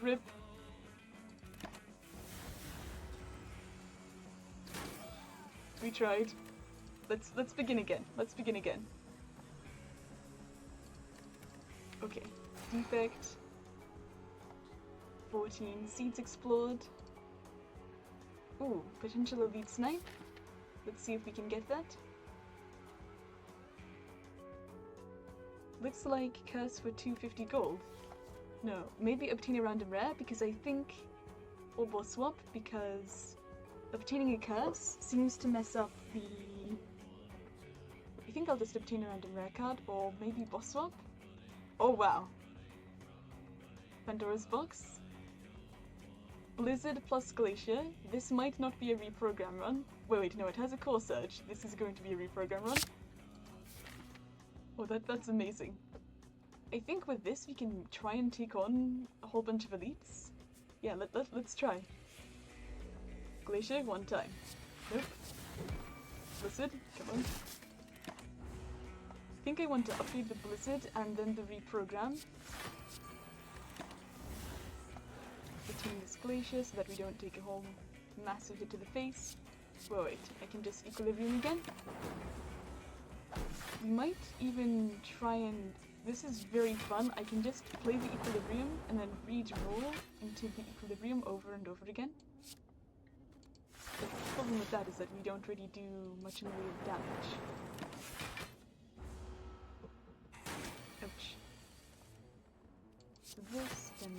Rip. We tried. Let's begin again. Let's begin again. Okay. Defect. 14. Seeds explored. Ooh, potential elite snipe. Let's see if we can get that. Looks like curse for 250 gold. No, maybe obtain a random rare because I think... Or boss swap because obtaining a curse seems to mess up the... I think I'll just obtain a random rare card or maybe boss swap. Oh wow. Pandora's box. Blizzard plus Glacier. This might not be a reprogram run. Wait, no, it has a core surge. This is going to be a reprogram run. Oh, that's amazing. I think with this we can try and take on a whole bunch of elites. Yeah, let's try. Glacier one time. Nope. Blizzard, come on. I think I want to upgrade the Blizzard and then the reprogram. Between this Glacier so that we don't take a whole massive hit to the face. Wait, I can just Equilibrium again. We might even try and... This is very fun. I can just play the Equilibrium and then re-roll into the Equilibrium over and over again. The problem with that is that we don't really do much in the way of damage. Ouch. So this, then...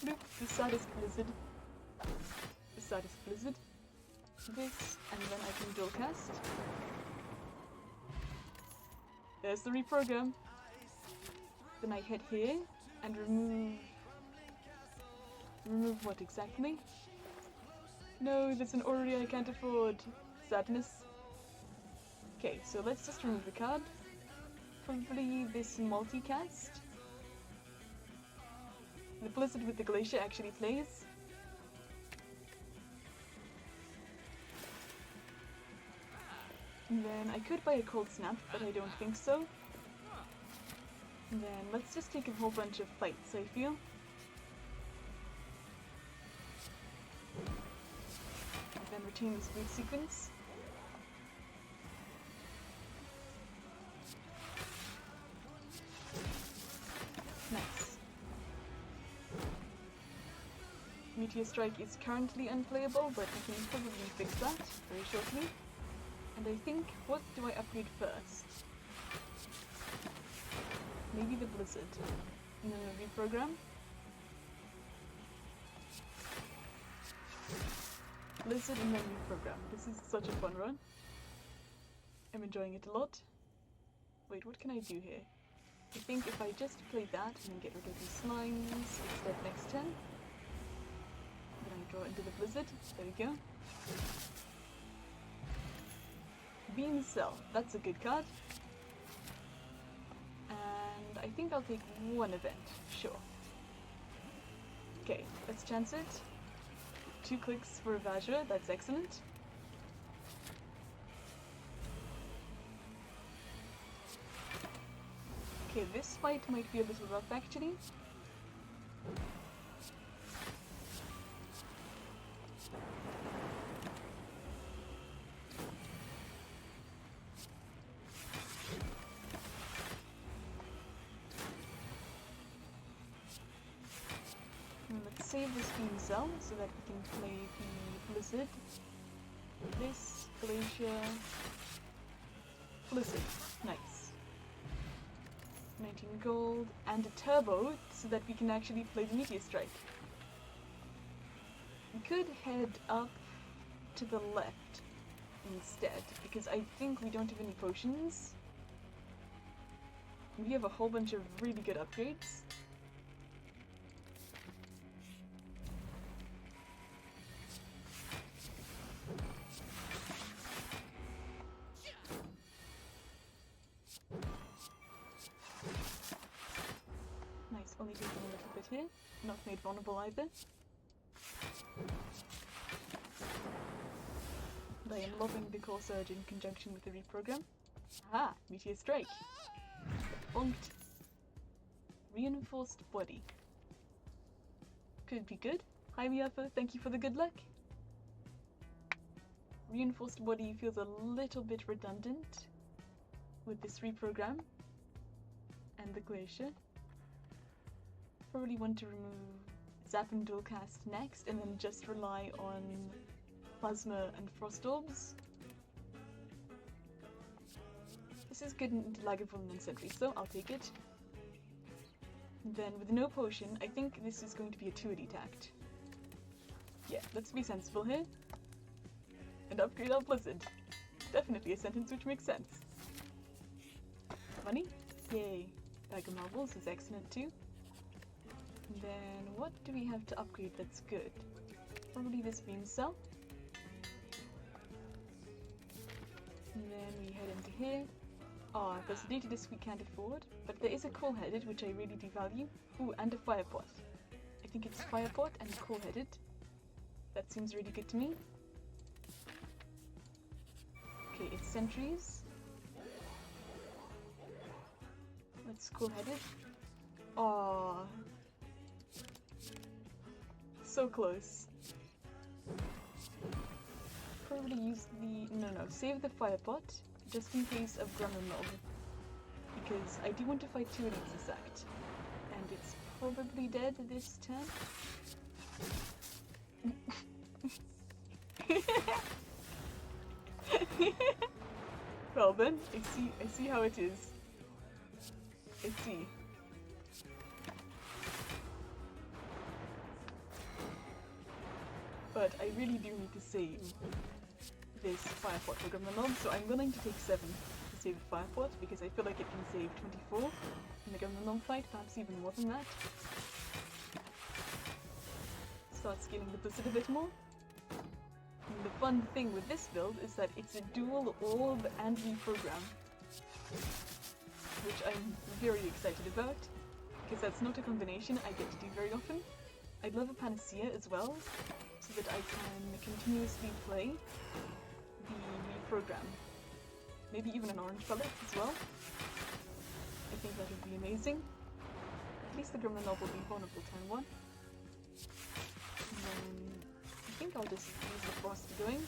Nope, the saddest Blizzard. The saddest Blizzard. This, and then I can dual cast. There's the reprogram. Then I head here and remove... Remove what exactly? No, there's an orrery I can't afford. Sadness. Okay, so let's just remove the card. Probably this multicast. The Blizzard with the Glacier actually plays. And then I could buy a Cold Snap, but I don't think so. And then let's just take a whole bunch of fights, I feel. And then retain this boot sequence. Nice. Meteor Strike is currently unplayable, but we can probably fix that very shortly. And I think, what do I upgrade first? Maybe the Blizzard. And then a reprogram. Blizzard and then reprogram. This is such a fun run. I'm enjoying it a lot. Wait, what can I do here? I think if I just play that and then get rid of these slimes, instead next turn. Then I draw into the Blizzard. There we go. Beam Cell, that's a good card. And I think I'll take one event, sure. Okay, let's chance it. 2 clicks for Vajra, that's excellent. Okay, this fight might be a little rough actually. Let's save this Beam Cell so that we can play the Blizzard. This, Glacier, Blizzard. Nice. 19 gold, and a turbo so that we can actually play the Meteor Strike. We could head up to the left instead, because I think we don't have any potions. We have a whole bunch of really good upgrades. Nice, only taking a little bit here. Not made vulnerable either. But I am loving the core surge in conjunction with the reprogram. Aha! Meteor Strike! Bonked! Reinforced body. could be good. Hi Miafa, thank you for the good luck. Reinforced body feels a little bit redundant with this reprogram and the glacier. Probably want to remove Zap and Dual Cast next and then just rely on Plasma and Frost Orbs. This is good into Lagavulin and Sentry, so I'll take it. And then with no potion, I think this is going to be a 2-8 act. Yeah, let's be sensible here. And upgrade our Blizzard. Definitely a sentence which makes sense. Money? Yay. Bag of Marbles is excellent too. And then what do we have to upgrade that's good? Probably this Beam Cell. And then we head into here. Ah, there's a data disk we can't afford, but there is a coal-headed which I really do value. Ooh, and a fire pot. I think it's fire pot and coal-headed. That seems really good to me. Okay, it's sentries. Let's cool-headed. Aww. So close. Probably use the... No, save the fire pot, just in case of Gremlin Mob. Because I do want to fight 2 elites this act. And it's probably dead this turn. Well then, I see how it is. I see. But I really do need to save this fire pot for Gremlin Mob, so I'm willing to take 7 to save the fire pot because I feel like it can save 24 in the Gremlin Mob fight, perhaps even more than that. Start scaling the Blizzard a bit more. And the fun thing with this build is that it's a dual orb and reprogram, which I'm very excited about, because that's not a combination I get to do very often. I'd love a Panacea as well, so that I can continuously play the reprogram. Maybe even an orange pellet as well. I think that would be amazing. At least the Gremlin Mob will be vulnerable turn 1. And then I think I'll just use the Frost going.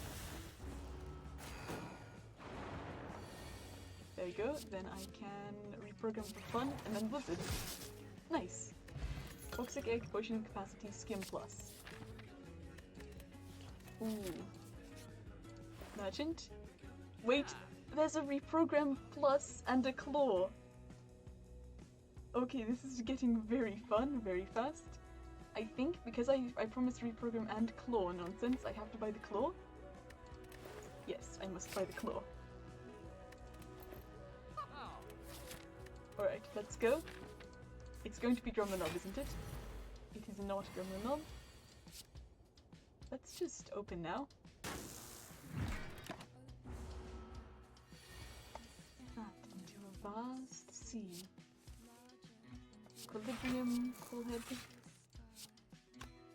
There you go, then I can reprogram for fun and then Blizzard. Nice! Toxic Egg, Potion Capacity, Skim Plus. Ooh. Merchant? Wait, there's a reprogram plus and a claw! Okay, this is getting very fun, very fast. I think because I promised reprogram and claw nonsense, I have to buy the claw. Yes, I must buy the claw. Alright, let's go. It's going to be Gremlin Mob, isn't it? It is not Gremlin Mob. Let's just open now. That into a vast sea. Equilibrium, Coolhead.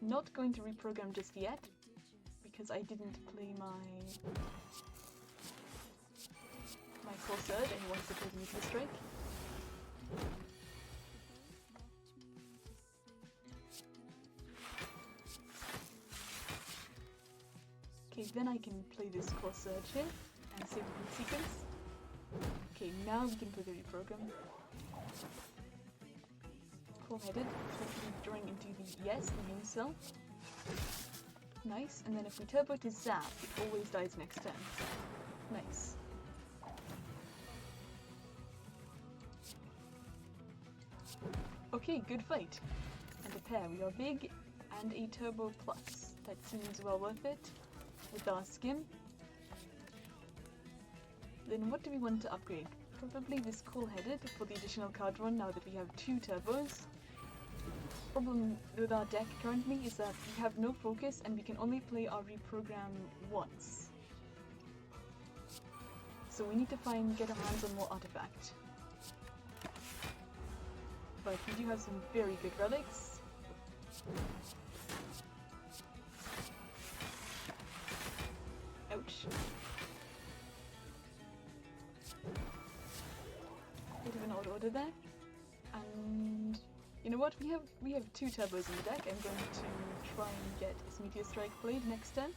Not going to reprogram just yet, because I didn't play my Core Surge and he wants to play the Nuclear Strike. Okay, then I can play this Core Surge here and save the good sequence. Okay, now we can play the reprogram. Cool-headed, hopefully drawing into the immune cell. Nice, and then if we turbo to Zap, it always dies next turn. Nice. Okay, good fight. And a pair, we are big and a turbo plus. That seems well worth it with our skim. Then what do we want to upgrade? Probably this cool-headed for the additional card run now that we have 2 turbos. Problem with our deck currently is that we have no focus and we can only play our reprogram once. So we need to get our hands on more artifact. But we do have some very good relics. Ouch. Bit of an odd order there. And You know what? We have 2 turbos in the deck. I'm going to try and get his Meteor Strike Blade next turn.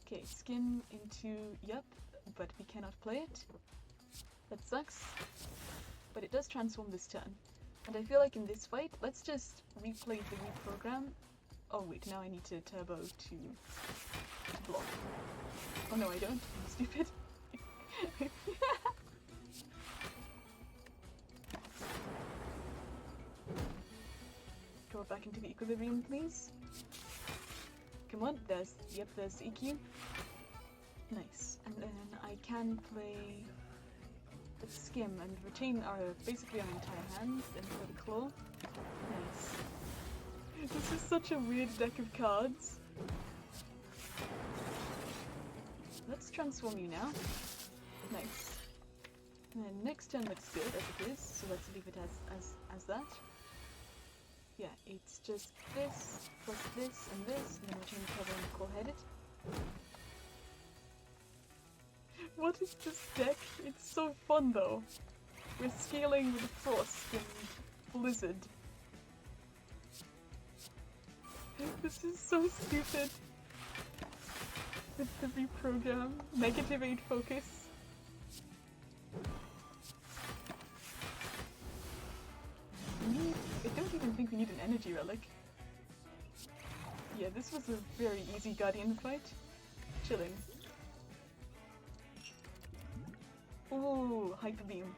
Okay, skim into yup, but we cannot play it. That sucks. But it does transform this turn. And I feel like in this fight, let's just replay the reprogram. Oh wait, now I need to turbo to block. Oh no, I don't. I'm stupid. Go back into the equilibrium, please. Come on, there's the EQ. Nice. And then I can play the skim and retain basically our entire hand and for the claw. Nice. This is such a weird deck of cards. Let's transform you now. Nice. And then next turn looks good as it is, so let's leave it as that. Yeah, it's just this, plus this, and this, and then we'll change cover and call-headed. What is this deck? It's so fun though. We're scaling with Frost and Blizzard. This is so stupid. With the reprogram, -8 focus. I don't even think we need an energy relic. Yeah, this was a very easy Guardian fight. Chilling. Ooh, Hyper Beam.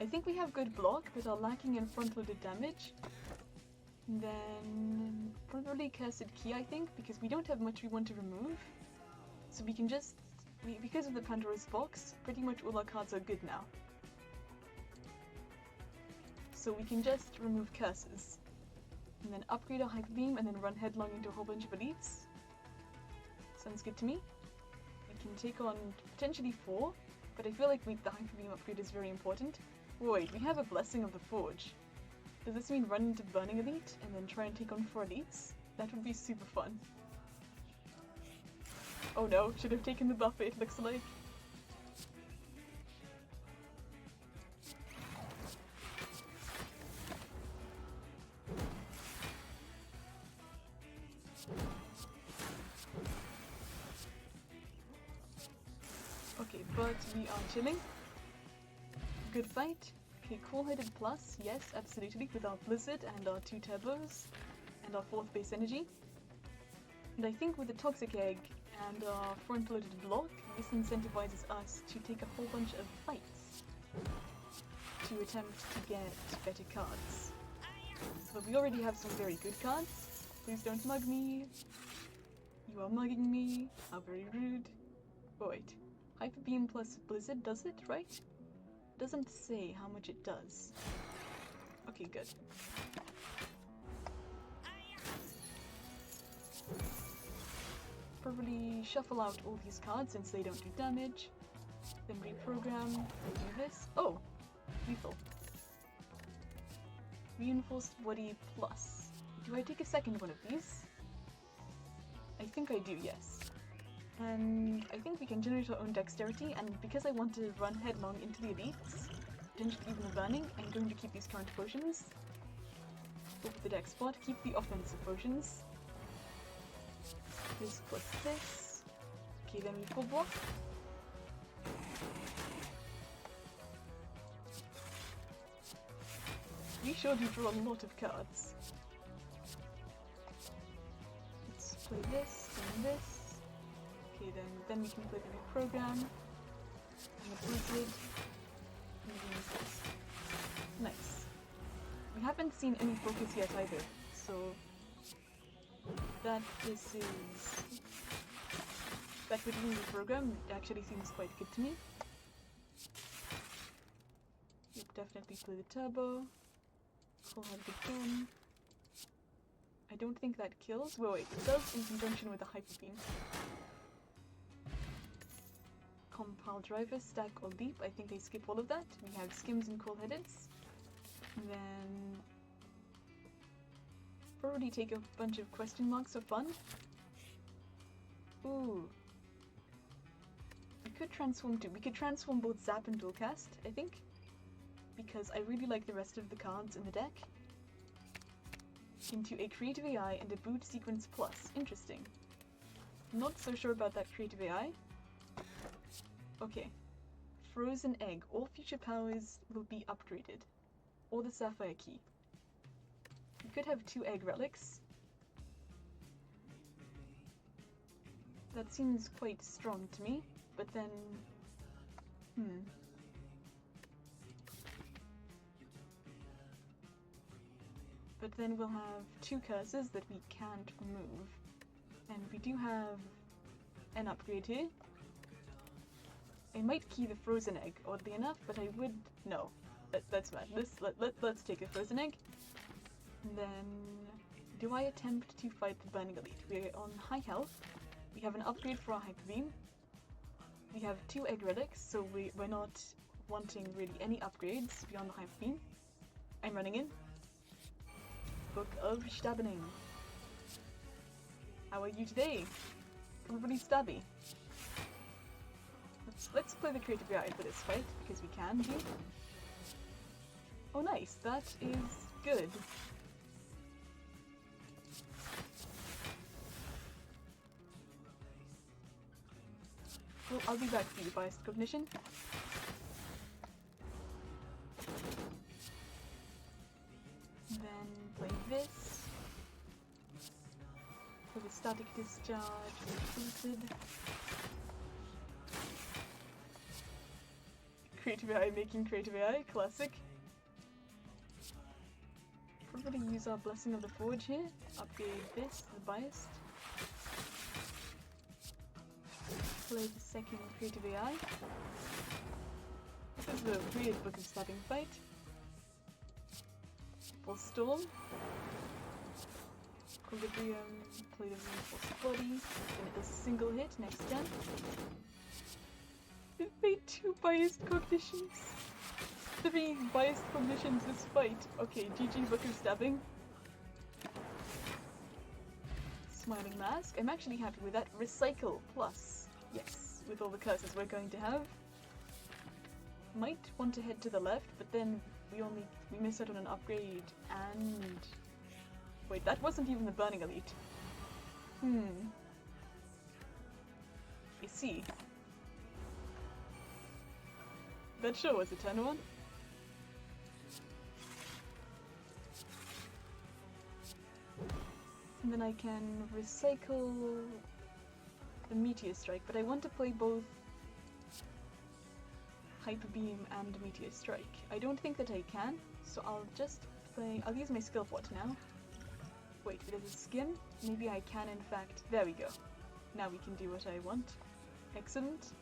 I think we have good block, but are lacking in front-loaded damage. Then probably Cursed Key, I think, because we don't have much we want to remove. So we can just, because of the Pandora's Box, pretty much all our cards are good now. So we can just remove curses. And then upgrade our Hyper Beam and then run headlong into a whole bunch of elites. Sounds good to me. We can take on potentially 4, but I feel like the Hyper Beam upgrade is very important. Wait, we have a Blessing of the Forge. Does this mean run into Burning Elite and then try and take on 4 elites? That would be super fun. Oh no, should have taken the buffet, it looks like. Okay, but we are chilling. Good fight. Okay, Cool-Headed Plus, yes, absolutely, with our Blizzard and our 2 turbos and our 4th base energy. And I think with the Toxic Egg and our front-loaded block, this incentivizes us to take a whole bunch of fights to attempt to get better cards. But we already have some very good cards. Please don't mug me. You are mugging me. How very rude. Oh wait. Hyper Beam plus Blizzard does it, right? Doesn't say how much it does. Okay, good. Probably shuffle out all these cards since they don't do damage. Then reprogram, do this. Oh! Lethal. Reinforced Body Plus. Do I take a second one of these? I think I do, yes. And I think we can generate our own dexterity, and because I want to run headlong into the elites, potentially even the burning, I'm going to keep these current potions. Go for the dex spot, keep the offensive potions. This plus this. Okay, then we full block. We sure do draw a lot of cards. Let's play this, and this. Okay, then we can play the reprogram, and the Blizzard, and this. Nice. We haven't seen any focus yet either, so that with the reprogram, it actually seems quite good to me. Yep, definitely play the turbo. Full head again. I don't think that kills. Wait, it does in conjunction with the Hyper Beam. Compile Driver, Stack or Leap. I think I skip all of that. We have Skims and Cool-Headeds. Then probably take a bunch of question marks for fun. Ooh. We could transform too. We could transform both Zap and Dual Cast, I think. because I really like the rest of the cards in the deck. Into a Creative AI and a Boot Sequence Plus. Interesting. Not so sure about that Creative AI. Okay. Frozen Egg. All future powers will be upgraded. Or the Sapphire Key. You could have 2 Egg Relics. That seems quite strong to me, but then... But then we'll have 2 curses that we can't remove. And we do have an upgrade here. I might key the Frozen Egg, oddly enough, but I would... No. That's bad. Let's take the Frozen Egg. And then... Do I attempt to fight the Burning Elite? We're on high health. We have an upgrade for our Hyper Beam. We have 2 Egg Relics, so we're not wanting really any upgrades beyond the Hyper Beam. I'm running in. Book of Stabbening. How are you today? Probably stabby. Let's play the Creative AI for this fight, because we can do. Oh nice, that is good. Well, I'll be back for you, Biased Cognition. Then play this. For the Static Discharge, Boosted. Creative AI making Creative AI, classic. Probably use our Blessing of the Forge here. Upgrade this, the Biased. Play the second Creative AI. This is a weird Book of Stabbing fight. Full Storm. Equilibrium, play the Reinforced Body. Then it does a single hit, next turn. It made 2 Biased Cognitions. 3 Biased Cognitions this fight. Okay, GG Book of Stabbing. Smiling Mask. I'm actually happy with that. Recycle plus. Yes, with all the curses we're going to have. Might want to head to the left, but then we miss out on an upgrade and... Wait, that wasn't even the Burning Elite. I see. That sure was a turn 1. And then I can recycle the Meteor Strike, but I want to play both Hyper Beam and Meteor Strike. I don't think that I can, so I'll just play... I'll use my Skill Pot now. Wait, there's a skim? Maybe I can in fact... There we go. Now we can do what I want. Excellent.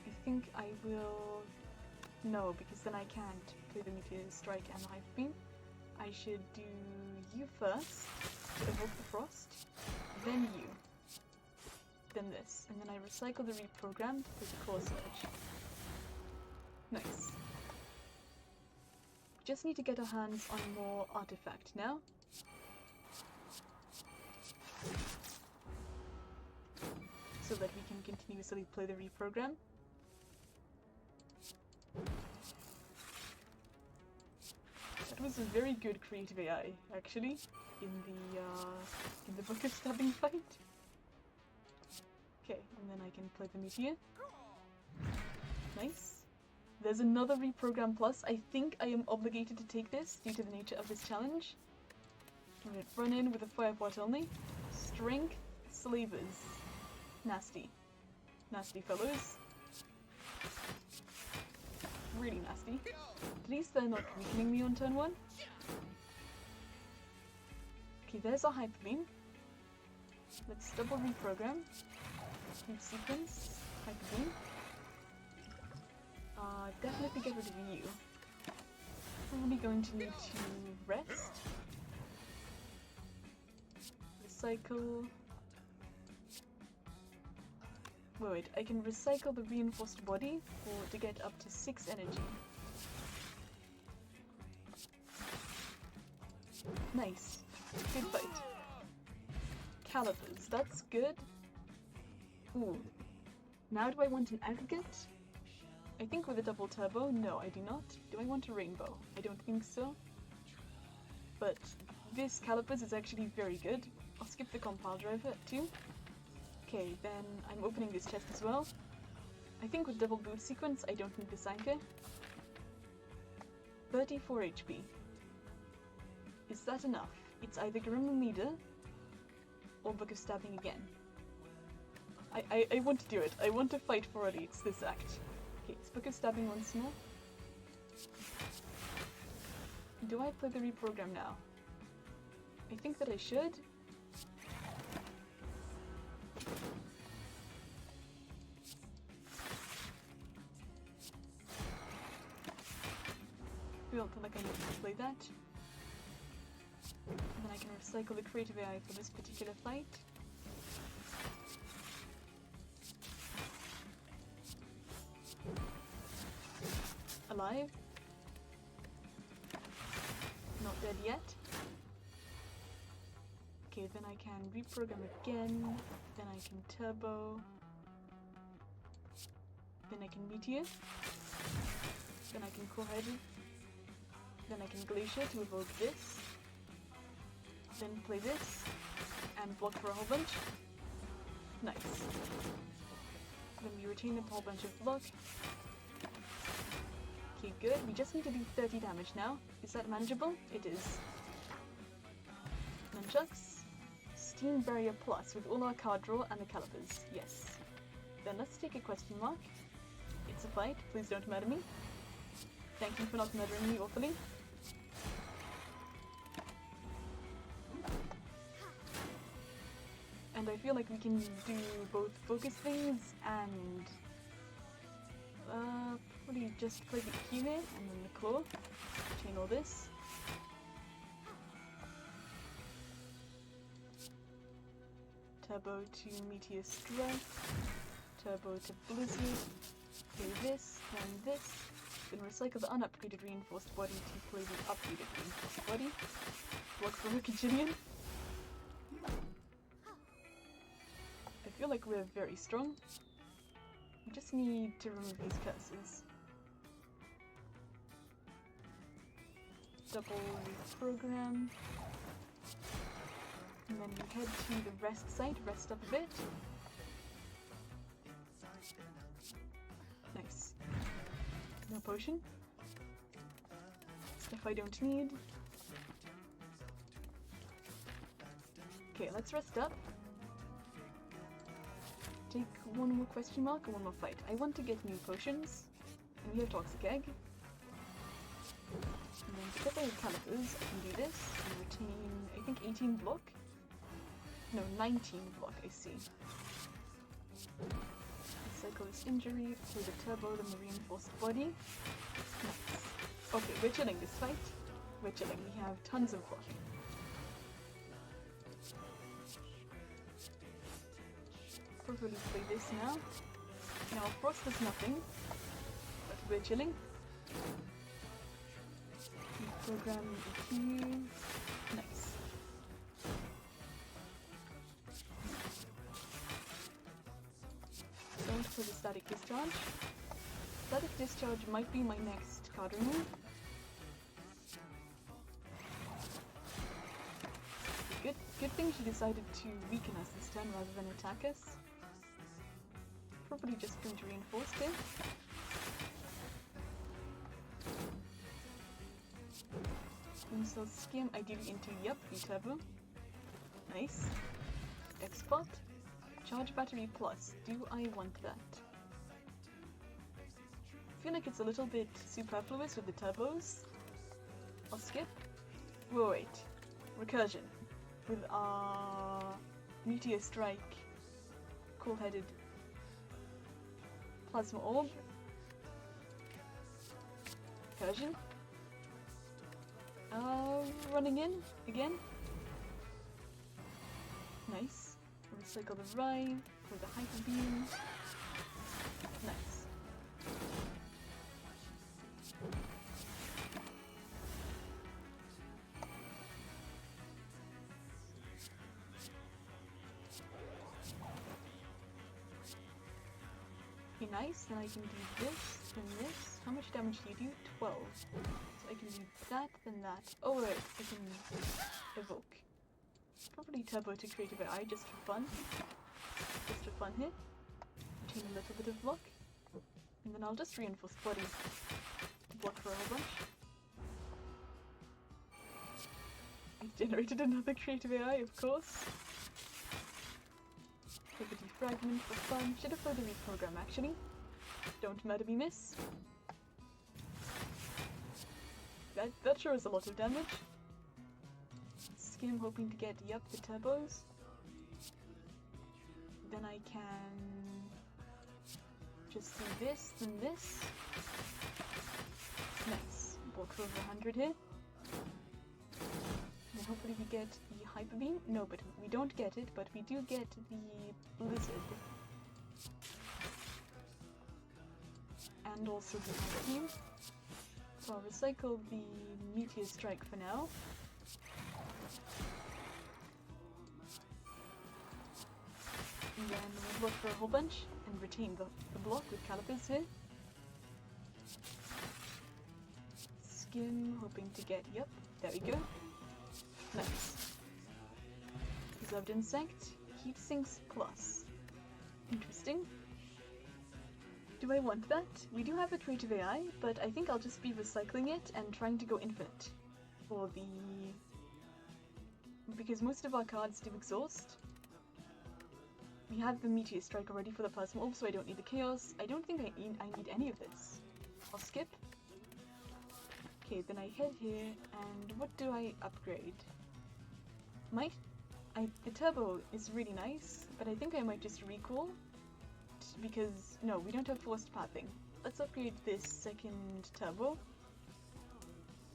I think I will... No, because then I can't play the Meteor Strike and the Hyper Beam. I should do you first, to evoke the Frost, then you, then this, and then I recycle the Reprogram to play the Core Surge. Nice. We just need to get our hands on more Artifact now. So that we can continuously play the Reprogram. That was a very good Creative AI, actually, in the Book of Stabbing fight. Okay, and then I can play the Meteor. Nice. There's another Reprogram Plus. I think I am obligated to take this due to the nature of this challenge. I'm gonna run in with a Fire Pot only. Strength Slavers. Nasty. Nasty fellows. Really nasty. At least they're not weakening me on turn 1. Okay, there's our Hyper Beam. Let's double reprogram. Keep sequence. Hyper Beam. Definitely get rid of you. Probably going to need to rest. Recycle. Wait, I can recycle the Reinforced Body to get up to 6 energy. Nice. Good fight. Callipers, that's good. Ooh. Now do I want an aggregate? I think with a double turbo, no, I do not. Do I want a rainbow? I don't think so. But this Callipers is actually very good. I'll skip the compile driver too. Okay, then I'm opening this chest as well. I think with double boot sequence, I don't need this anchor. 34 HP. Is that enough? It's either Grim Leader or Book of Stabbing again. I want to do it. I want to fight for elites this act. Okay, it's Book of Stabbing once more. Do I play the reprogram now? I think that I should. I don't feel like I need to play that. And then I can recycle the creative AI for this particular fight. Alive. Not dead yet. Okay, then I can reprogram again. Then I can turbo. Then I can meteor. Then I can core head. Then I can glacier to evoke this. Then play this. And block for a whole bunch. Nice. Then we retain a whole bunch of block. Okay, good. We just need to do 30 damage now. Is that manageable? It is. Nunchucks. Steam Barrier Plus with all our card draw and the Callipers. Yes. Then let's take a question mark. It's a fight. Please don't murder me. Thank you for not murdering me awfully. And I feel like we can do both focus things and probably just play the Q here and then the claw. Chain all this. Turbo to Meteor Strike. Turbo to Blizzard. Play this, then this. Then recycle the unupgraded reinforced body to play the upgraded reinforced body. Block for a Kajillion. I feel like we're very strong. We just need to remove these curses. Double reprogram. And then we head to the rest site, rest up a bit. Nice. No potion. Stuff I don't need. Okay, let's rest up. Take one more question mark and one more fight. I want to get new potions. And we have Toxic Egg. And then to get the Callipers, I can do this and retain, I think, 18 block? No, 19 block, I see. Recycle this injury, play the turbo, then the reinforced body. Nice. Okay, we're chilling this fight. We're chilling, we have tons of block. Probably play this now. Now, of course, there's nothing, but we're chilling. Program EQ. Nice. Don't play the Static Discharge. Static Discharge might be my next card remove. Good thing she decided to weaken us this turn rather than attack us. Probably just going to reinforce it. Install Skim ideally into the turbo. Nice. Export. Charge battery plus. Do I want that? I feel like it's a little bit superfluous with the turbos. I'll skip. Whoa, wait. Recursion. With our Meteor Strike, Cool-Headed Plasma Orb, Recursion, running in again. Nice. Recycle the Rive for the Hyper Beam. Nice. Okay, nice. Then I can do this, then this. How much damage do you do? 12. So I can do that, then that. Oh wait, I can evoke. Probably turbo to creative AI just for fun. Just for fun here. Retain a little bit of block. And then I'll just reinforce body to block for a whole bunch. I generated another creative AI, of course. Take a defragment for fun. Should have played a reprogram actually. Don't murder me, miss. That sure is a lot of damage. Skim hoping to get, yep, the turbos. Then I can just do this, then this. Nice. Block for over 100 here. And hopefully we get the Hyper Beam. No, but we don't get it, but we do get the Blizzard. And also the Hyper Beam. So I'll recycle the Meteor Strike for now. And then we'll block for a whole bunch and retain the block with Callipers here. Skim, hoping to get, yep, there we go. Nice. Preserved Insect, Heat Sinks Plus. Interesting. Do I want that? We do have a creative AI, but I think I'll just be recycling it and trying to go infinite for the... because most of our cards do exhaust. We have the Meteor Strike already for the Plasma Orb, so I don't need the Chaos. I don't think I need any of this. I'll skip. Okay, then I head here, and what do I upgrade? The Turbo is really nice, but I think I might just recall. Because, no, we don't have Forced Pathing. Let's upgrade this second Turbo.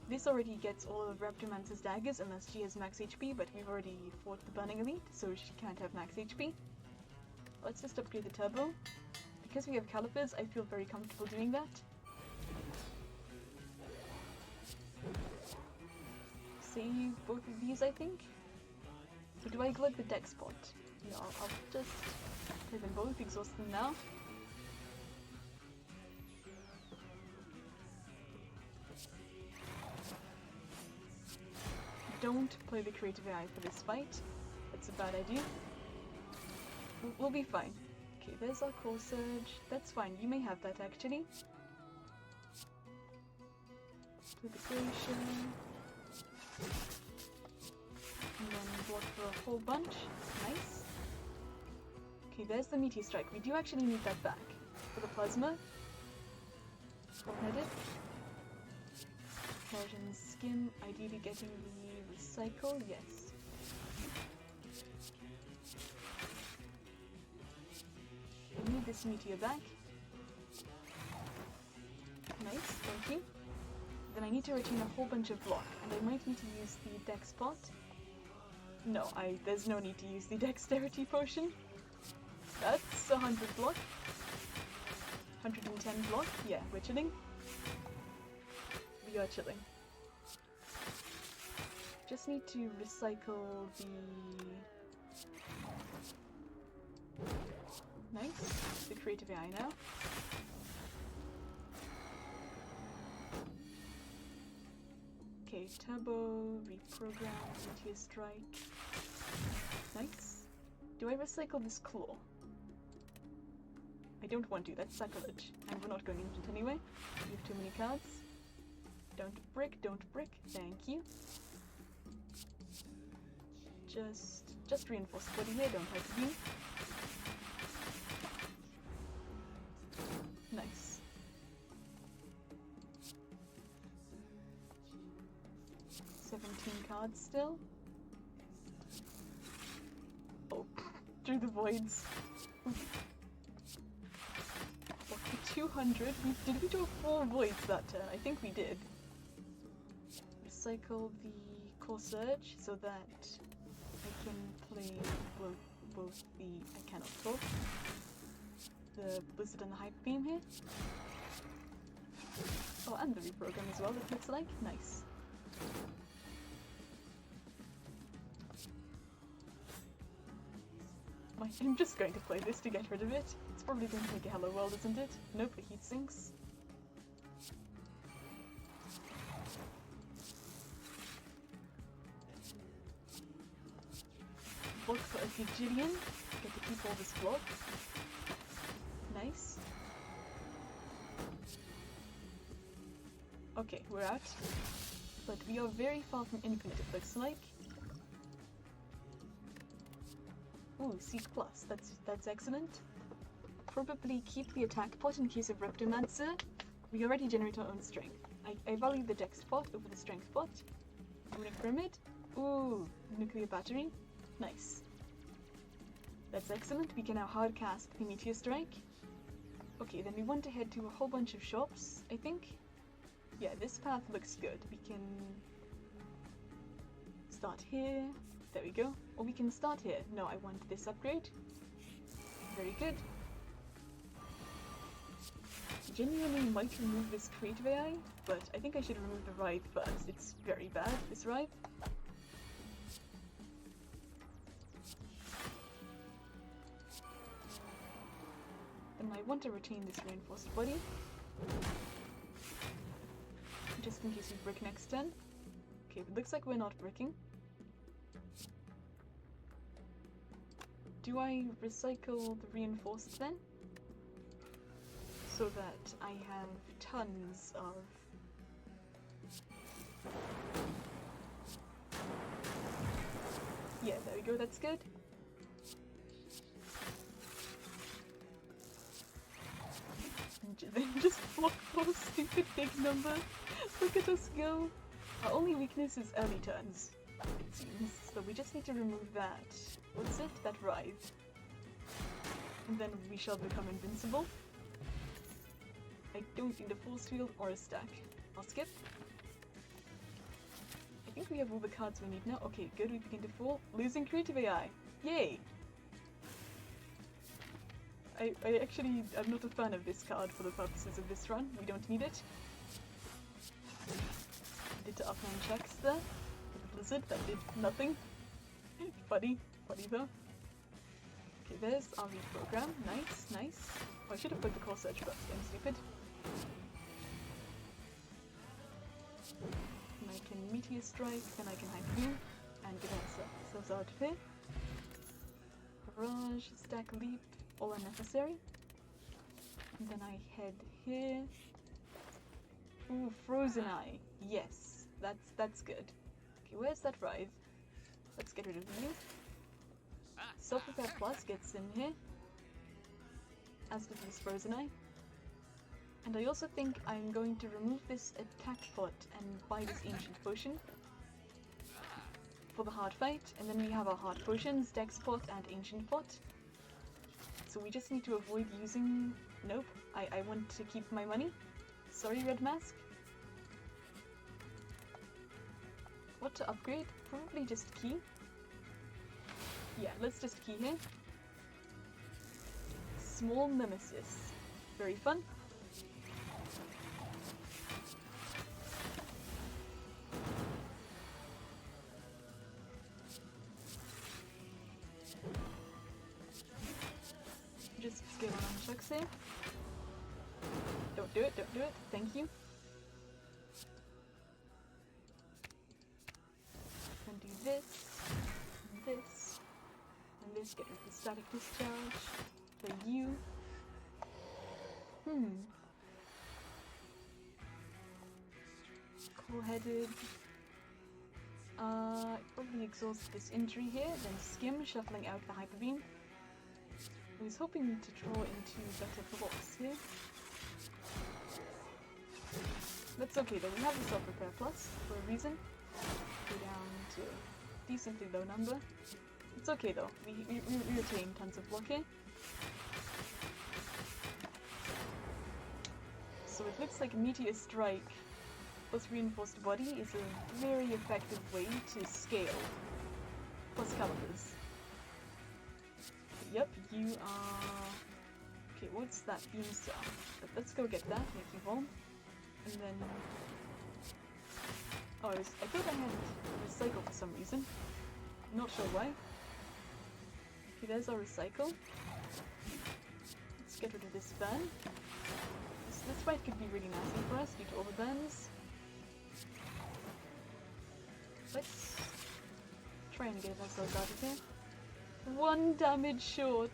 This already gets all of Raptormancer's daggers unless she has max HP, but we've already fought the Burning Elite, so she can't have max HP. Let's just upgrade the Turbo. Because we have Callipers, I feel very comfortable doing that. Save both of these, I think. Or do I glug the deck spot? No, I'll just play them both, exhaust them now. Don't play the creative AI for this fight. That's a bad idea. We'll be fine. Okay, there's our Core Surge. That's fine, you may have that actually. Duplication. And then block for a whole bunch. Nice. Okay, there's the Meteor Strike. We do actually need that back. For the Plasma. Full-headed. Persian Skim, ideally getting the Recycle, yes. I need this Meteor back. Nice, thank you. Then I need to retain a whole bunch of block, and I might need to use the Dex Spot. No, there's no need to use the Dexterity Potion. That's 100 block. 110 block. Yeah, we're chilling. We are chilling. Just need to recycle the... Nice. The creative AI now. Okay, Turbo, reprogram, Meteor Strike. Nice. Do I recycle this Claw? I don't want to, that's sacrilege. And we're not going into it anyway. We have too many cards. Don't brick, thank you. Just reinforce the body here, don't hurt you. Nice. Cards still. Oh, through the voids. Okay, 200. Did we do 4 voids that turn? I think we did. Recycle the Core Surge so that I can play both the... I cannot talk. The Blizzard and the Hyper Beam here. Oh, and the reprogram as well, it looks like. Nice. I'm just going to play this to get rid of it. It's probably going to make a hello world, isn't it? Nope, it heat sinks. Block for a gajillion. Get to keep all this block. Nice. Okay, we're out. But we are very far from infinite, it looks like. Ooh, Seek Plus. That's excellent. Probably keep the attack pot in case of Reptomancer. We already generate our own strength. I value the Dex pot over the Strength pot. Runic Pyramid. Ooh, Nuclear Battery. Nice. That's excellent. We can now hard cast the Meteor Strike. Okay, then we want to head to a whole bunch of shops, I think. Yeah, this path looks good. We can start here. There we go. Or we can start here. No, I want this upgrade. Very good. Genuinely might remove this creative AI, but I think I should remove the Writhe first. It's very bad, this Writhe. And I want to retain this reinforced body. Just in case we brick next turn. Okay, it looks like we're not bricking. Do I recycle the reinforced then? So that I have tons of... Yeah, there we go, that's good. Then just block for a stupid big number. Look at us go. Our only weakness is early turns, it seems. So we just need to remove that. What's it? That Writhe. And then we shall become invincible. I don't need a force field or a stack. I'll skip. I think we have all the cards we need now. Okay, good, we begin to fall. Losing creative AI. Yay! I actually am not a fan of this card for the purposes of this run. We don't need it. Did to upland checks there. With the Blizzard, that did nothing. Funny though. Okay, there's our reprogram. Nice, nice. Oh, I should have put the core search first, I'm stupid. And I can Meteor Strike, then I can Hyper Beam, and get ourselves out of here. Barrage, Stack Leap, all unnecessary. And then I head here. Ooh, Frozen Eye. Yes, that's good. Okay, where's that Writhe? Let's get rid of you. Self-Repair Plus gets in here, as does this Frozen Eye. And I also think I'm going to remove this attack pot and buy this Ancient Potion for the hard fight, and then we have our hard potions, Dex pot and Ancient pot. So we just need to avoid using... Nope, I want to keep my money. Sorry, Red Mask. What to upgrade? Probably just key. Yeah, let's just key here. Small Nemesis. Very fun. Just scale on chucks here. Don't do it, don't do it. Thank you. And do this, and this, and this. Get rid of the static discharge. For you. Cool-headed. Probably exhaust this injury here, then skim, shuffling out the Hyper Beam. I was hoping to draw into better blocks here. That's okay though, we have the Self-Repair Plus for a reason. Go down to a decently low number. It's okay though, we retain tons of block here. So it looks like Meteor Strike plus Reinforced Body is a very effective way to scale. Plus Callipers. Yep, you are... Okay, what's that beam star? But let's go get that, make you home. And then... Oh, I thought I had recycle for some reason. Not sure why. Okay, there's our recycle. Let's get rid of this burn. This fight could be really nasty for us due to overburns. Let's try and get ourselves out of here. 1 damage short.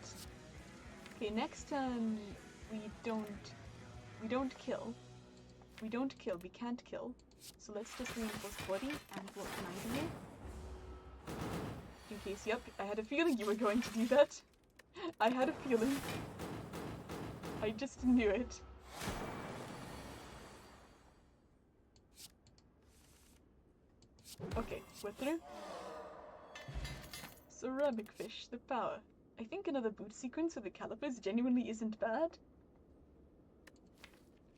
Okay, next turn we don't kill. We can't kill. So let's just reinforce body and block 90 here. In case, yep, I had a feeling you were going to do that. I had a feeling. I just knew it. Okay, we're through. Ceramic fish, the power. I think another boot sequence with the Callipers genuinely isn't bad.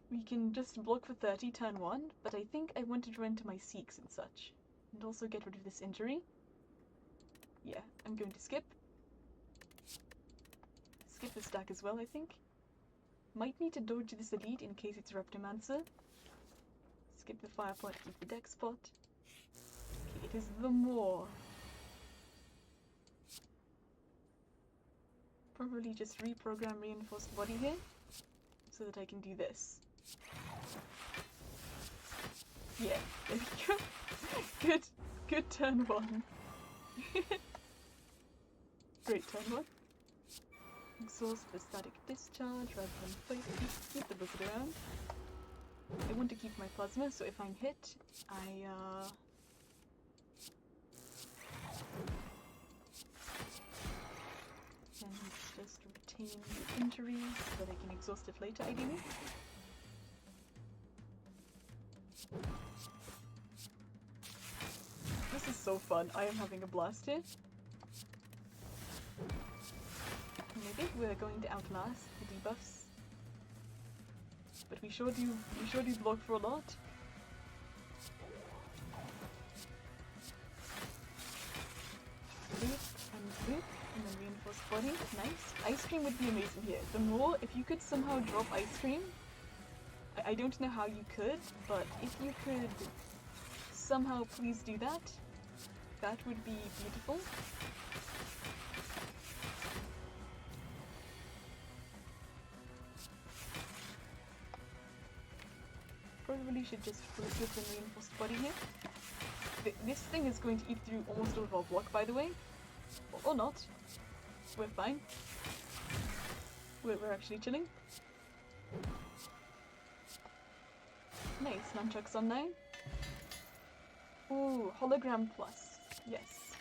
We can just block for 30 turn 1, but I think I want to draw into my Seeks and such. And also get rid of this injury. Yeah, I'm going to skip. Skip the stack as well, I think. Might need to dodge this elite in case it's Reptomancer. Skip the fire pot, keep the deck spot. Okay, it is the Maw. Probably just reprogram reinforced body here, so that I can do this. Yeah, there we go. Good turn 1. Great turn 1. Exhaust the static discharge rather than fight. Keep the blizzard around. I want to keep my plasma, so if I'm hit, then just retain the injuries so that I can exhaust it later, ideally. This is so fun. I am having a blast here. And I think we're going to outlast the debuffs. But we sure do block for a lot. Loop and loop, and then reinforced body. Nice. Ice cream would be amazing here. The more, if you could somehow drop ice cream, I don't know how you could, but if you could somehow please do that, that would be beautiful. Probably should just flip and reinforced body here. This thing is going to eat through almost all of our block, by the way. Or not. We're fine. We're actually chilling. Nice, nunchucks on now. Ooh, hologram plus. Yes.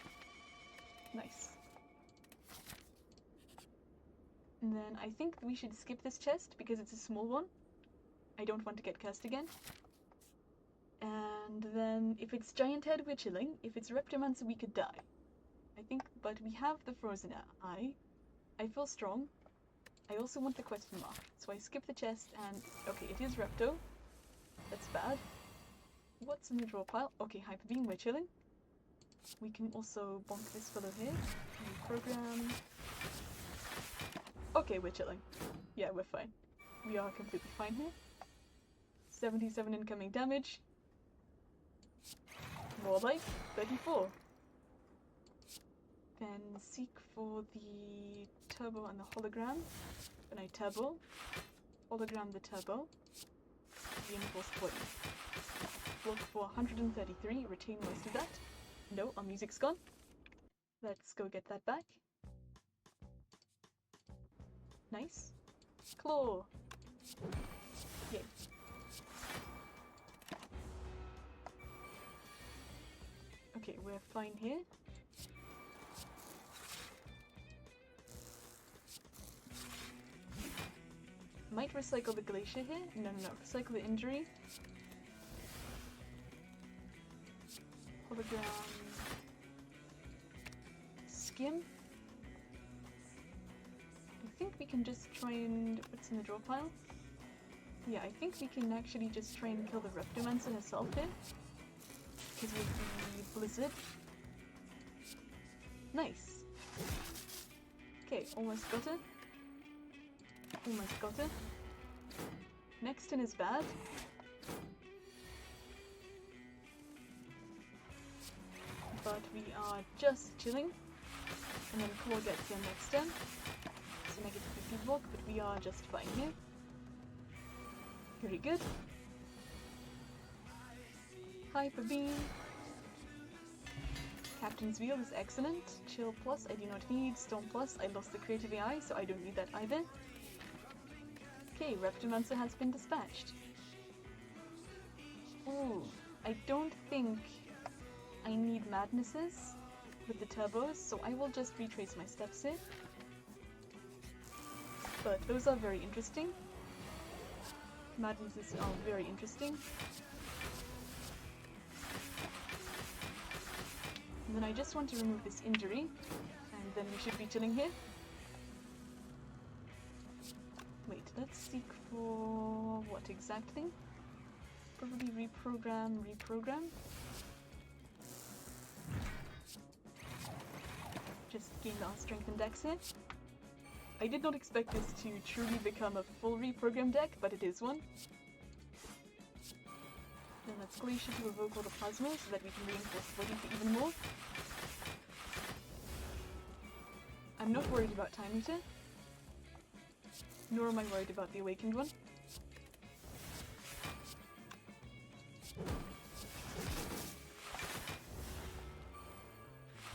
Nice. And then I think we should skip this chest because it's a small one. I don't want to get cursed again. And then if it's Giant Head, we're chilling. If it's Reptomancer, we could die. I think, but we have the Frozen Eye. I feel strong. I also want the question mark. So I skip the chest and... okay, it is Repto. That's bad. What's in the draw pile? Okay, Hyper Beam, we're chilling. We can also bonk this fellow here. Reprogram. Okay, we're chilling. Yeah, we're fine. We are completely fine here. 77 incoming damage. More like 34. Then seek for the turbo and the hologram. Then I turbo. Hologram the turbo. Reinforced body. Block for 133, retain most of that. No, our music's gone. Let's go get that back. Nice. Claw. Yay. Okay, we're fine here. Might recycle the glacier here. No. Recycle the injury. Hologram. Skim. I think we can just try and... what's in the draw pile? Yeah, I think we can actually just try and kill the Reptomancer herself here. Because with the Blizzard. Nice. Okay, almost got her. Almost got her. Next turn is bad. But we are just chilling. And then Claw gets here next turn. So negative 50 block, but we are just fine here. Very good. Hyper Beam. Captain's Wheel is excellent. Chill Plus I do not need. Storm Plus I lost the creative AI, so I don't need that either. Okay, Reptomancer has been dispatched. Ooh, I don't think I need Madnesses with the turbos, so I will just retrace my steps here. But those are very interesting. Madnesses are very interesting. And then I just want to remove this injury, and then we should be chilling here. Wait, let's seek for what exact thing? Probably reprogram. Just gain our strength and dex here. I did not expect this to truly become a full reprogram deck, but it is one. Then let's Glacier to evoke all the plasma so that we can reinforce the body for even more. I'm not worried about Time Eater, nor am I worried about the Awakened one.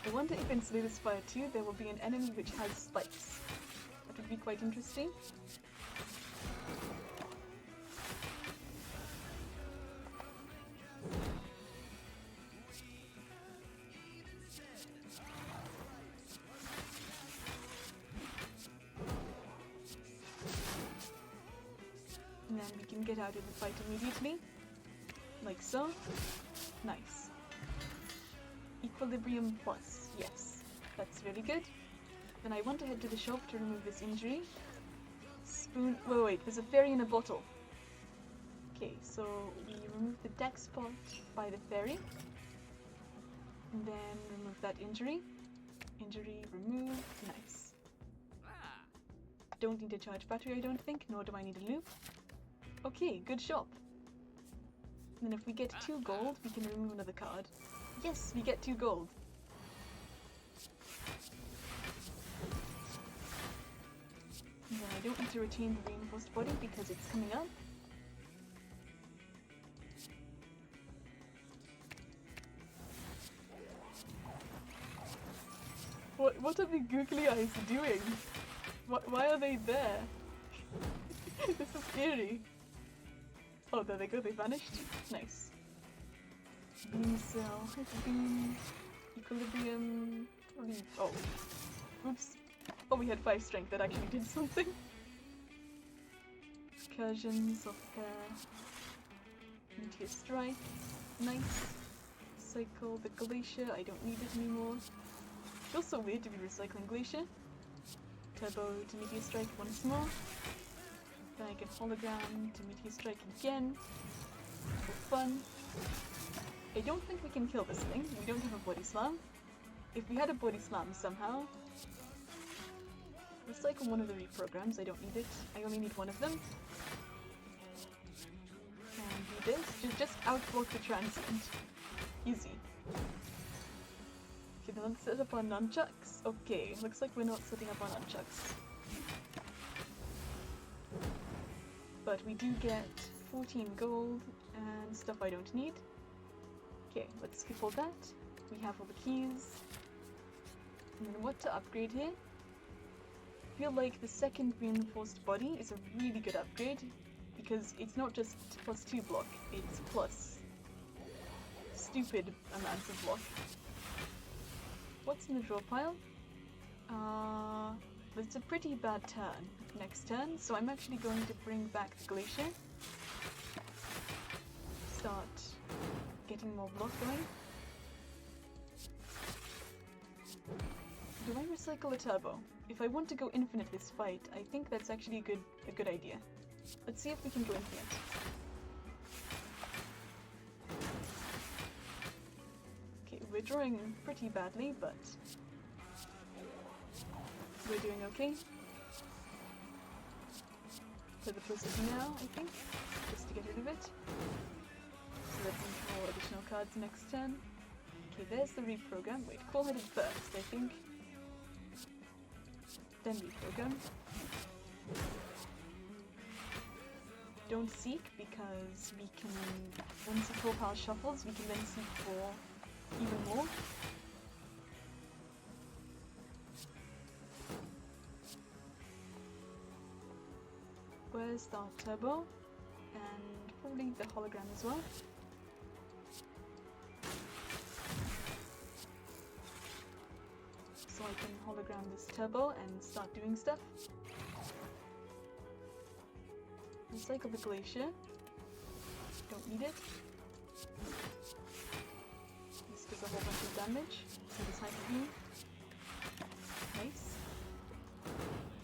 I wonder if in Slither's Fire 2 there will be an enemy which has spikes. That would be quite interesting. And then we can get out of the fight immediately. Like so. Nice. Equilibrium Plus. Yes. That's really good. Then I want to head to the shop to remove this injury. Spoon... Wait, there's a fairy in a bottle. Okay, so we remove the deck spot by the fairy. And then remove that injury. Injury removed. Nice. Don't need a charge battery, I don't think, nor do I need a loop. Okay, good shop. And then if we get 2 gold, we can remove another card. Yes, we get 2 gold. And then I don't need to retain the reinforced body because it's coming up. What are the googly eyes doing? Why are they there? This is scary. Oh, there they go, they vanished. Nice. Beam Cell, Beam, Equilibrium, oh. Oops. Oh, we had 5 strength, that actually did something. Excursions of Meteor Strike, nice. Cycle the Glacier, I don't need it anymore. Feels so weird to be recycling Glacier. Turbo to Meteor Strike once more. Then I can Hologram to Meteor Strike again. For fun. I don't think we can kill this thing. We don't have a Body Slam. If we had a Body Slam somehow... Recycle one of the reprograms, I don't need it. I only need one of them. And do this. Just outblock the Transient. Easy. Okay, then let's set up our nunchucks. Okay, looks like we're not setting up our nunchucks. But we do get 14 gold and stuff I don't need. Okay, let's skip all that. We have all the keys. And then what to upgrade here? I feel like the second reinforced body is a really good upgrade because it's not just +2 block, it's plus stupid amounts of block. What's in the draw pile? It's a pretty bad turn next turn, so I'm actually going to bring back the Glacier. Start getting more block going. Do I recycle a turbo? If I want to go infinite this fight, I think that's actually a good idea. Let's see if we can go infinite. Okay, we're drawing pretty badly, but we're doing okay. Play the process now, I think, just to get rid of it. So let's draw additional cards next turn. Okay, there's the reprogram. Wait, Cool-Headed first, I think. then reprogram. Don't seek because we can, once the profile shuffles, we can then seek for even more. Where's the turbo? And probably the hologram as well. So I can hologram this turbo and start doing stuff. Recycle the glacier. Don't need it. This does a whole bunch of damage. So this hyper beam. Nice.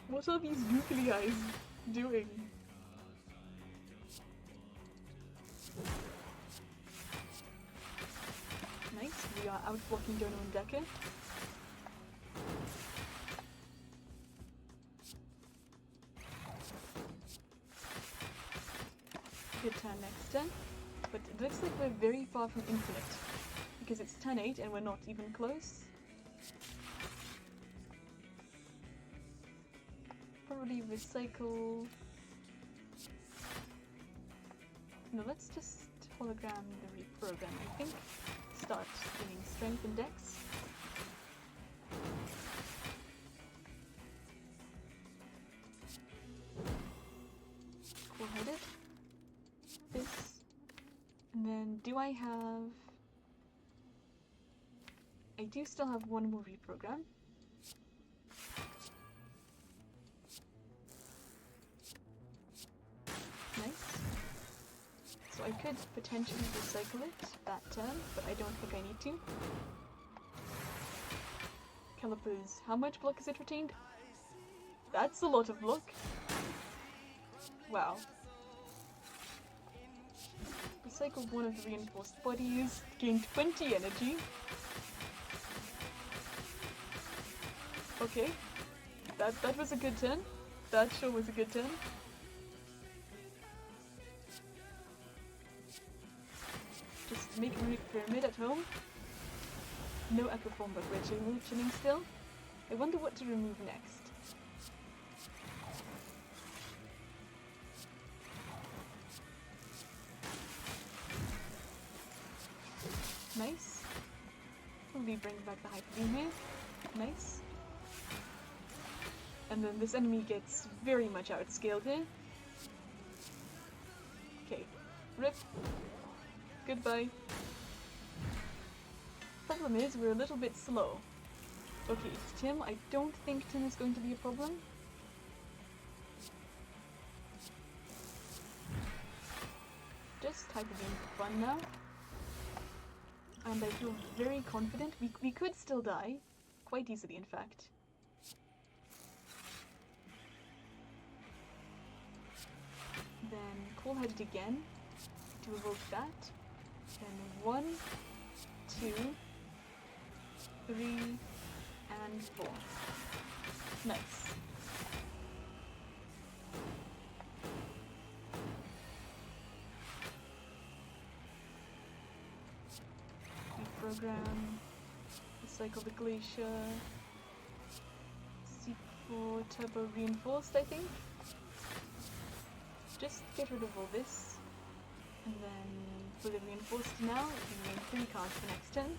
What are these googly eyes doing? Nice, we are outblocking Dono and Decker. Good turn next turn, but it looks like we're very far from infinite, because it's turn 8 and we're not even close. Probably recycle... No, let's just hologram the reprogram, I think. Start gaining strength and dex. Cool-headed. This. And then, do I have... I do still have one more reprogram. Nice. So I could potentially recycle it that turn, but I don't think I need to. Callipers, how much block is it retained? That's a lot of block. Wow. Recycle one of the reinforced bodies, gain 20 energy. Okay. That was a good turn. That sure was a good turn. Just make a runic pyramid at home. No Epiform, but we're chilling still. I wonder what to remove next. Nice. Probably bring back the Hyper Beam here. Nice. And then this enemy gets very much outscaled here. Okay. Rip. Goodbye. Problem is, we're a little bit slow. Okay, it's Tim. I don't think Tim is going to be a problem. Just Hyper Beam for fun now. And I feel very confident. We could still die. Quite easily, in fact. Then cool-headed again to evoke that. Then 1, 2, 3, and 4. Nice. Reprogram. Recycle the glacier. Seek for turbo reinforced, I think. Just get rid of all this. And then for the reinforced now, we can gain 3 cards for next turn.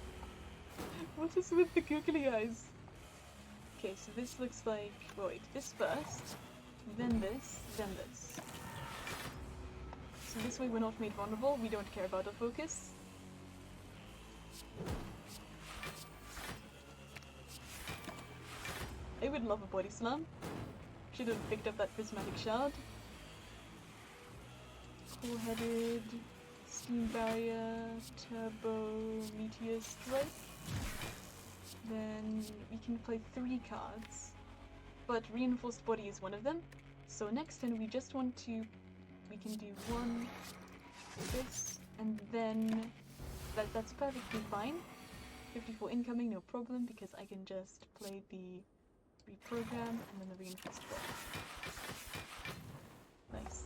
What is with the googly eyes? Okay, so this looks like... wait, this first, then this, then this. So this way we're not made vulnerable, we don't care about our focus. I would love a body slam. Should have picked up that prismatic shard. Cool-headed, steam barrier, turbo, meteor strike. Then we can play 3 cards, but reinforced body is one of them. So next turn we just want to, we can do 1, this, and then that's perfectly fine. 54 incoming, no problem, because I can just play the reprogram and then the reinforced body. Nice.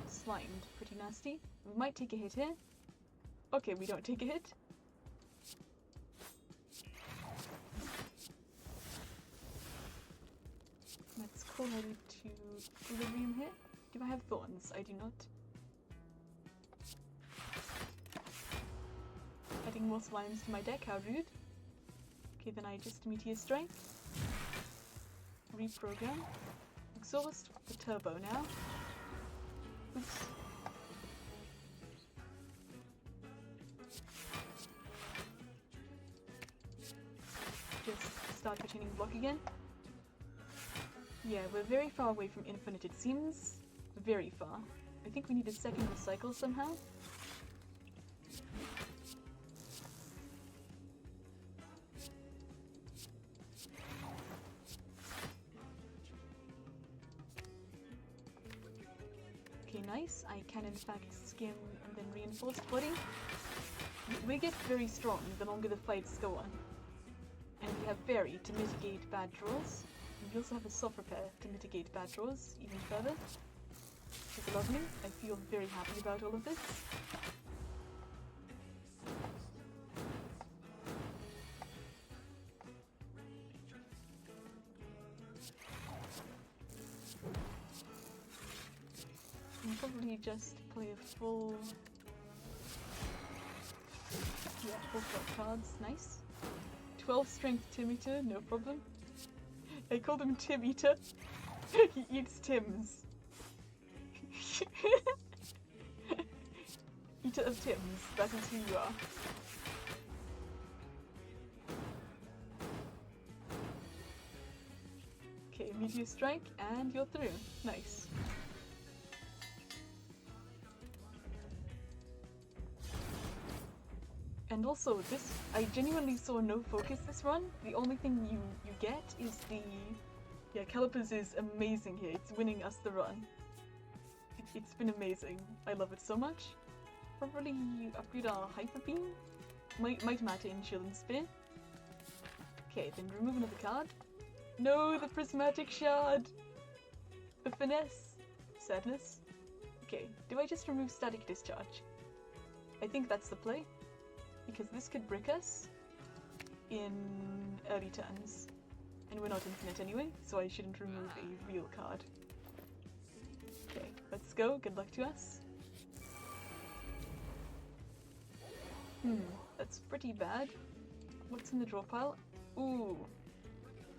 Slimed, pretty nasty. We might take a hit here. Okay, we don't take a hit. cool-headed to Equilibrium here. Do I have thorns? I do not. Adding more slimes to my deck, how rude. Okay, then I just Meteor Strike. Reprogram. Exhaust the turbo now. Oops. Just start retaining block again. Yeah, we're very far away from infinite, it seems. Very far. I think we need a second recycle somehow. Okay, nice. I can in fact skim and then reinforced body. We get very strong the longer the fights go on. And we have Berry to mitigate bad draws. And we also have a soft repair to mitigate bad draws even further. Which is lovely. I feel very happy about all of this. I'll probably just play a full... yeah, full flop cards. Nice. 12 strength Tim Eater, no problem. I called him Tim Eater. He eats Tims. Eater of Tims, that is who you are. Okay, Meteor Strike, and you're through. Nice. And also, this, I genuinely saw no focus this run. The only thing you get is the... yeah, Callipers is amazing here. It's winning us the run. It's been amazing. I love it so much. Probably upgrade our Hyper Beam. Might matter in Shield and Spear. Okay, then remove another card. No, the Prismatic Shard! The Finesse! Sadness. Okay, do I just remove Static Discharge? I think that's the play. Because this could brick us in early turns. And we're not infinite anyway, so I shouldn't remove a real card. Okay, let's go. Good luck to us. That's pretty bad. What's in the draw pile? Ooh.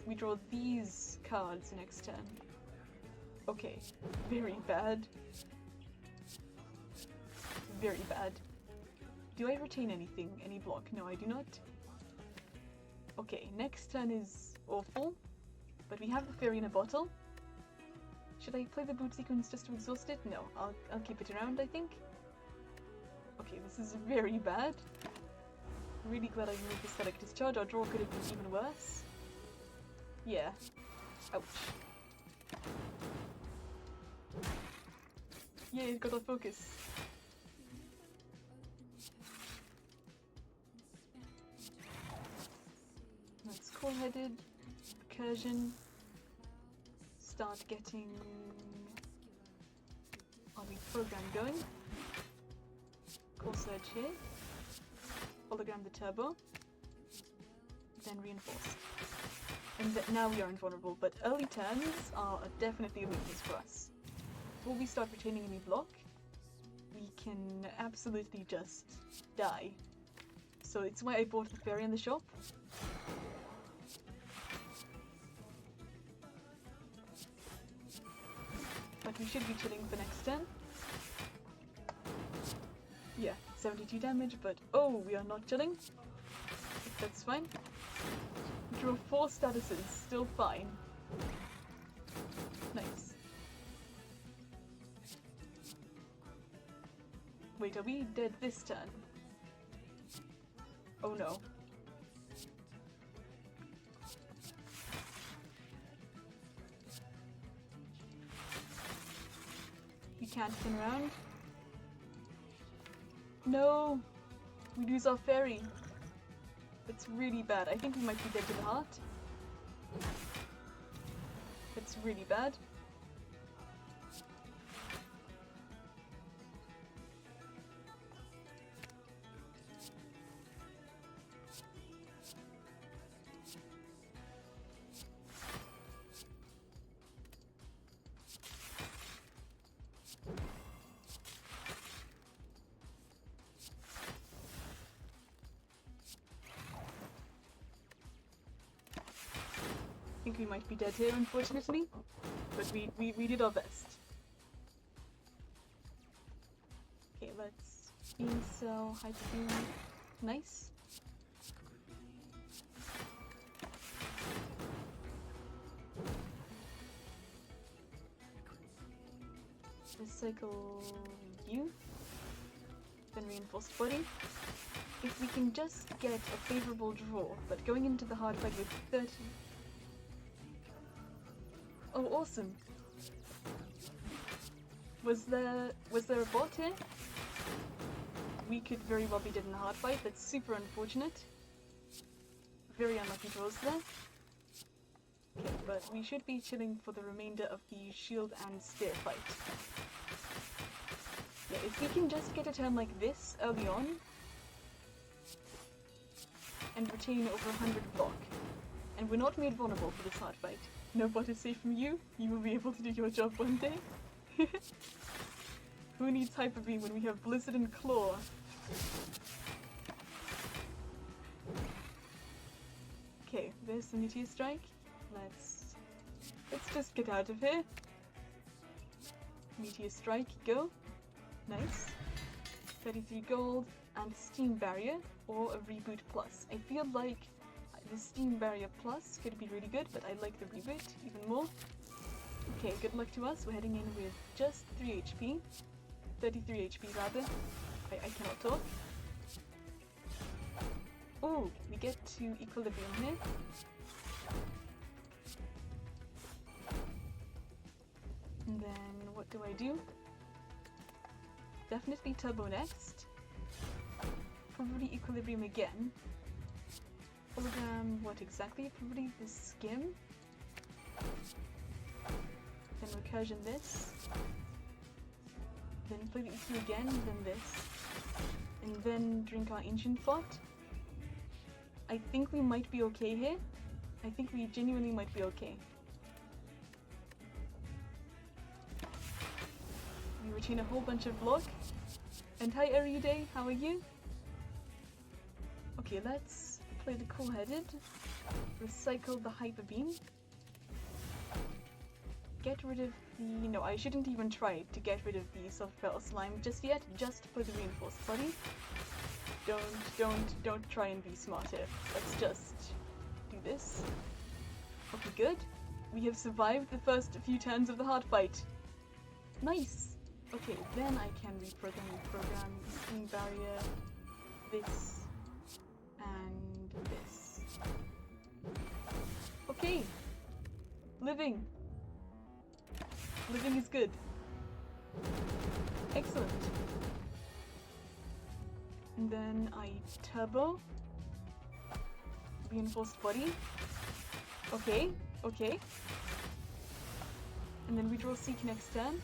We draw these cards next turn. Okay, very bad. Very bad. Do I retain anything? Any block? No, I do not. Okay, next turn is awful, but we have the fairy in a bottle. Should I play the boot sequence just to exhaust it? No, I'll keep it around, I think. Okay, this is very bad. Really glad I removed the Static Discharge. Our draw could have been even worse. Yeah. Ouch. Yeah, it got our focus. That's cool-headed. Recursion. Start getting our program going. Core Surge here. Hologram the turbo. Then reinforce. And now we are invulnerable, but early turns are definitely a weakness for us. Before we start retaining any block, we can absolutely just die. So it's why I bought the fairy in the shop. But we should be chilling for next turn. Yeah, 72 damage, but oh, we are not chilling. That's fine. We draw 4 statuses, still fine. Nice. Wait, are we dead this turn? Oh no. We can't spin around. No! We lose our fairy. That's really bad. I think we might be dead to the heart. That's really bad. think we might be dead here, unfortunately. But we did our best. Okay, let's beam cell, hyper beam. Nice. Recycle you. Then reinforced body. If we can just get a favorable draw, but going into the hard fight with 30. Oh, awesome. Was there a bot here? We could very well be dead in a hard fight. That's super unfortunate. Very unlucky draws there. Okay, but we should be chilling for the remainder of the shield and spear fight. Yeah, if we can just get a turn like this early on and retain over 100 block, and we're not made vulnerable for this hard fight. No bot is safe from you. You will be able to do your job one day. Who needs Hyper Beam when we have Blizzard and Claw? Okay, there's the Meteor Strike. Let's just get out of here. Meteor Strike, go. Nice. 33 gold and Steam Barrier or a Reboot Plus. I feel like the Steam Barrier Plus could be really good, but I like the Reboot even more. Okay, good luck to us. We're heading in with just 3 HP. 33 HP rather. I cannot talk. Oh, we get to Equilibrium here. And then what do I do? Definitely Turbo next. Probably Equilibrium again. Hologram, what exactly? Probably the Skim. Then Recursion this. Then play the EQ again, then this. And then drink our Ancient Thought. I think we might be okay here. I think we genuinely might be okay. We retain a whole bunch of block. And hi Ariude, how are you? Okay, let's play the Cool-Headed. Recycle the Hyper Beam. Get rid of the... No, I shouldn't even try to get rid of the Soft Petal Slime just yet. Just for the Reinforced Body. Don't try and be smart here. Let's just do this. Okay, good. We have survived the first few turns of the hard fight. Nice! Okay, then I can reprogram Steam Barrier, this, and this. Okay! Living! Living is good. Excellent. And then I turbo. Reinforced body. Okay, okay. And then we draw Seek next turn.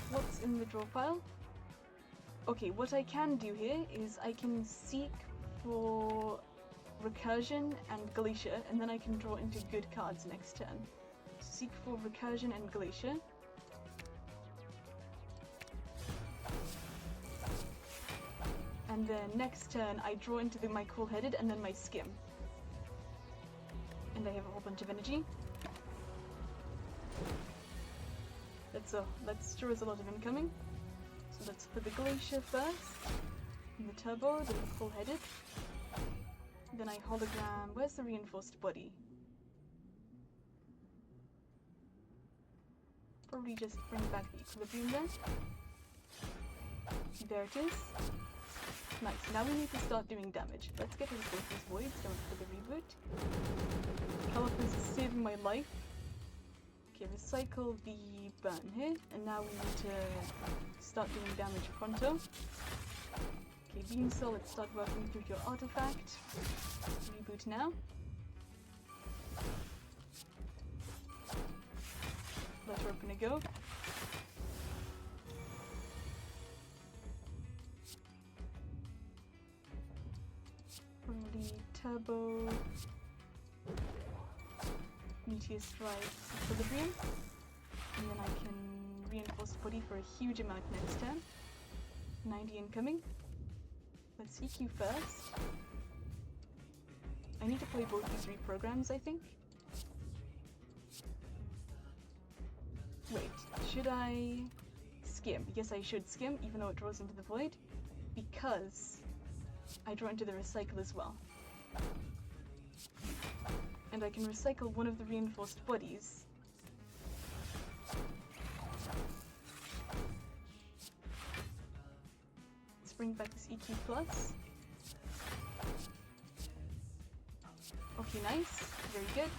What's in the draw pile? Okay, what I can do here is I can seek for Recursion and Glacier, and then I can draw into good cards next turn. Seek for Recursion and Glacier. And then next turn I draw into my Cool-Headed and then my Skim. And I have a whole bunch of energy. Let's sure is a lot of incoming. So let's put the Glacier first, and the Turbo, then the Cool-Headed. Then I hologram. Where's the Reinforced Body? Probably just bring back the Equilibrium then. There it is. Nice. Now we need to start doing damage. Let's get rid of both these voids. Don't for the reboot. Callipers is saving my life. Okay, recycle the burn here, and now we need to start doing damage pronto. Okay, Beam Cell, let's start working through your artifact. Reboot now. Let her open a go. Probably Turbo. Meteor Strike, Equilibrium, and then I can reinforce body for a huge amount next turn. 90 incoming. Let's EQ first. I need to play both these reprograms, I think. Wait, should I skim? Yes, I should skim, even though it draws into the void, because I draw into the recycle as well. And I can recycle one of the reinforced bodies. Let's bring back this EQ plus. Okay, nice. Very good.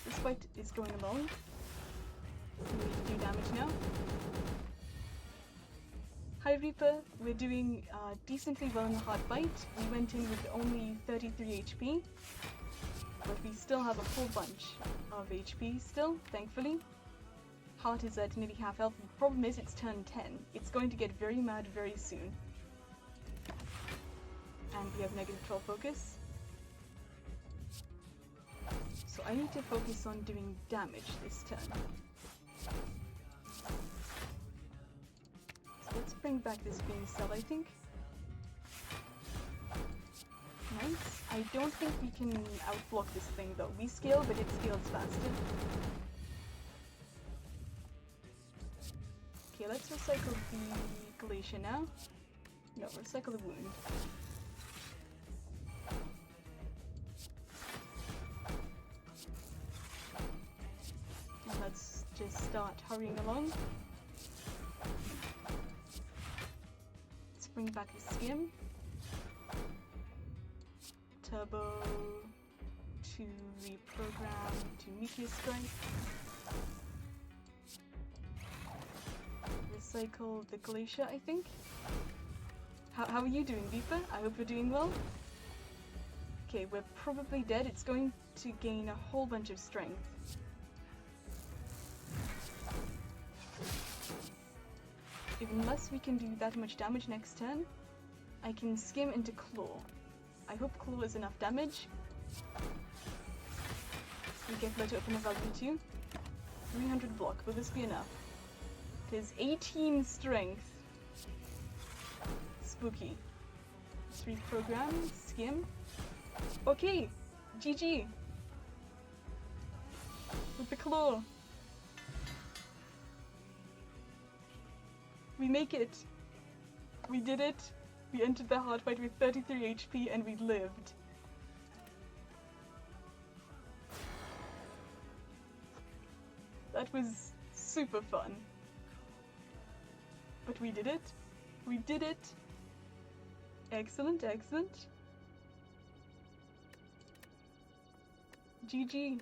This fight is going along. We need to do damage now. Hi Reaper, we're doing decently well in the hard fight. We went in with only 33 HP, but we still have a full bunch of HP still, thankfully. Heart is at nearly half health. The problem is it's turn 10. It's going to get very mad very soon. And we have negative 12 focus. So I need to focus on doing damage this turn. So let's bring back this beam cell, I think. Nice. I don't think we can outblock this thing though. We scale, but it scales faster. Okay, let's recycle the Glacier now. No, recycle the wound. And let's just start hurrying along. Let's bring back the skim. Turbo to reprogram to Meteor Strike. Recycle the Glacier, I think. How are you doing, Vipa? I hope you're doing well. Okay, we're probably dead. It's going to gain a whole bunch of strength. Unless we can do that much damage next turn, I can skim into Claw. I hope Claw is enough damage. We get better open a value too. 300 block, will this be enough? It is 18 strength. Spooky. Let's reprogram, skim. Okay, GG. With the Claw. We make it. We did it. We entered the hard fight with 33 HP and we lived. That was super fun. But we did it. We did it. Excellent, excellent. GG.